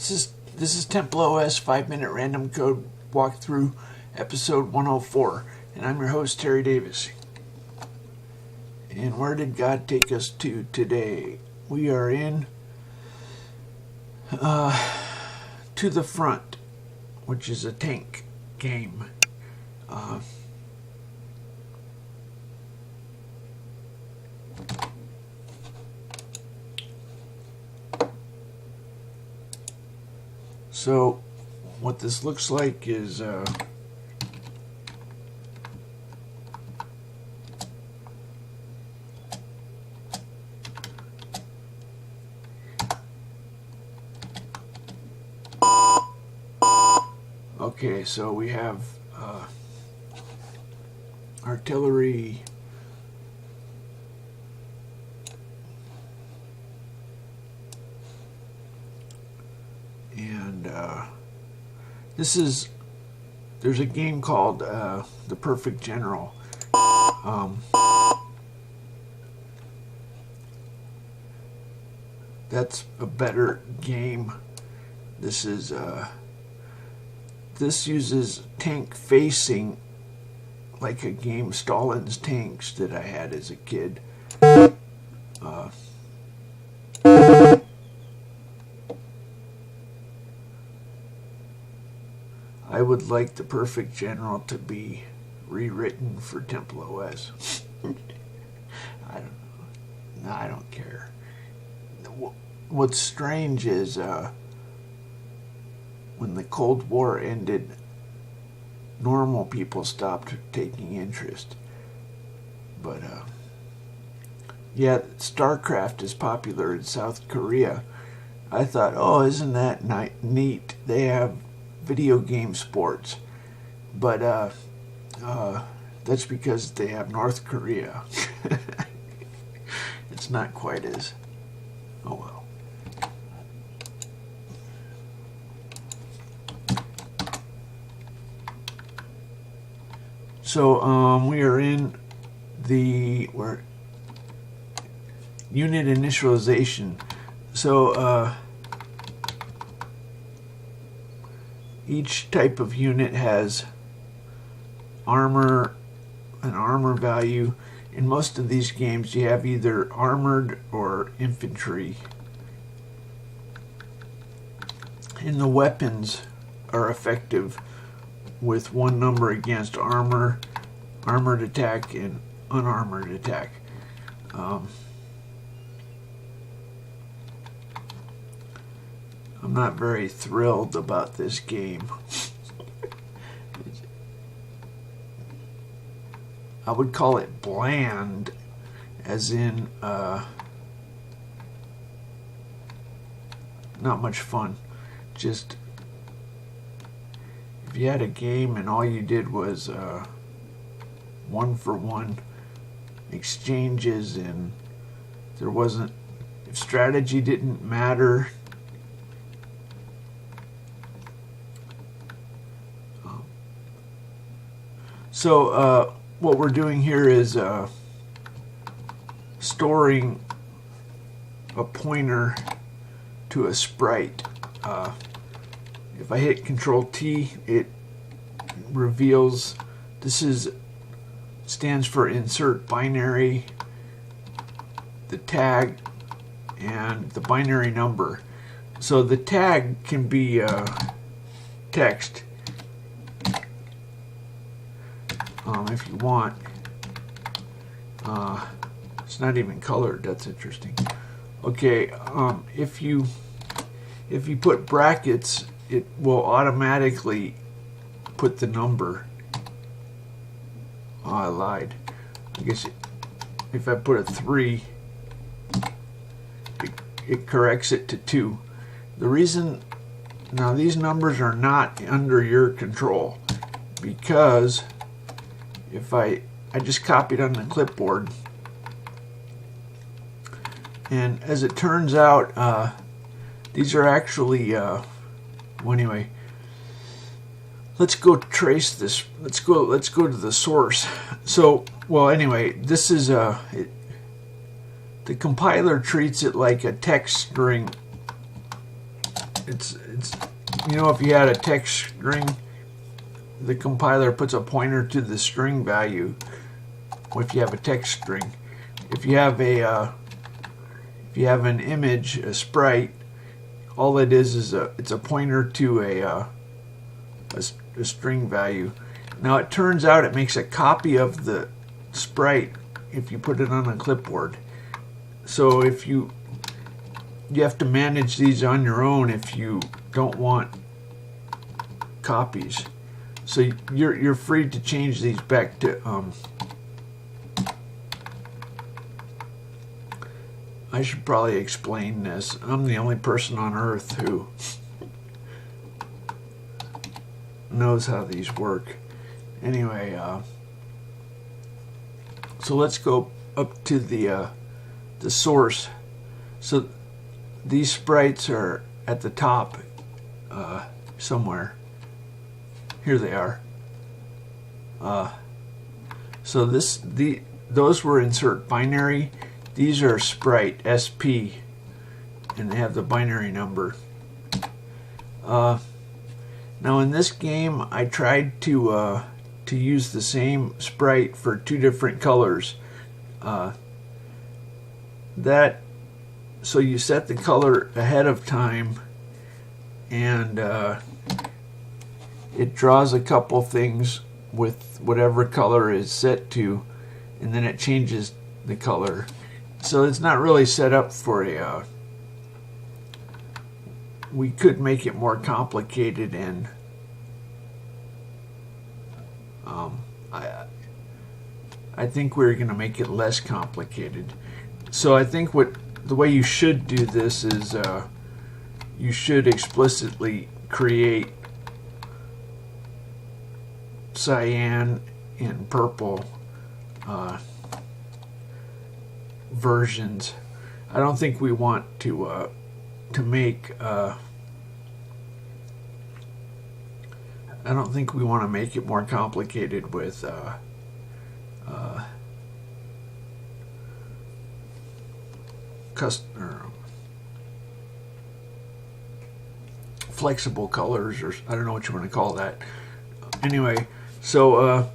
This is TempleOS 5-minute random code walkthrough episode 104, and I'm your host Terry Davis. And where did God take us to today? We are in To the Front, which is a tank game. So what this looks like is okay, so we have artillery, and there's a game called The Perfect General. That's a better game. This uses tank facing, like a game Stalin's Tanks that I had as a kid. I would like The Perfect General to be rewritten for TempleOS. I don't know. No, I don't care. What's strange is when the Cold War ended, normal people stopped taking interest. But yeah, StarCraft is popular in South Korea. I thought, oh, isn't that neat? They have video game sports. But that's because they have North Korea. It's not quite as, oh well. So we are in the unit initialization. So each type of unit has armor, an armor value. In most of these games you have either armored or infantry. And the weapons are effective with one number against armor, armored attack, and unarmored attack. I'm not very thrilled about this game. I would call it bland, as in not much fun. Just if you had a game and all you did was one-for-one exchanges, and there wasn't, if strategy didn't matter, so what we're doing here is storing a pointer to a sprite. If I hit Control T, it reveals, stands for insert binary, the tag, and the binary number. So the tag can be text if you want. It's not even colored. That's interesting. Okay, if you put brackets, it will automatically put the number. Oh, I lied. I guess if I put a 3, it corrects it to 2. The reason, now these numbers are not under your control, because if I just copied on the clipboard, and as it turns out, these are actually well, anyway, let's go trace this. Let's go to the source. So, well, anyway, this is the compiler treats it like a text string it's you know, if you had a text string, the compiler puts a pointer to the string value. If you have a text string, if you have an image, a sprite, all it is it's a pointer to a string value. Now it turns out it makes a copy of the sprite if you put it on a clipboard. So if you have to manage these on your own if you don't want copies. So you're free to change these back to I should probably explain this. I'm the only person on earth who knows how these work. Anyway, so let's go up to the source. So these sprites are at the top somewhere. Here they are. So those were insert binary. These are sprite SP, and they have the binary number. Now in this game, I tried to use the same sprite for two different colors. So you set the color ahead of time, and it draws a couple things with whatever color is set to, and then it changes the color. So it's not really set up for a we could make it more complicated, and I think we're going to make it less complicated. So I think the way you should do this is you should explicitly create cyan and purple versions. I don't think we want to make I don't think we want to make it more complicated with flexible colors, or I don't know what you want to call that. Anyway, so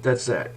that's that.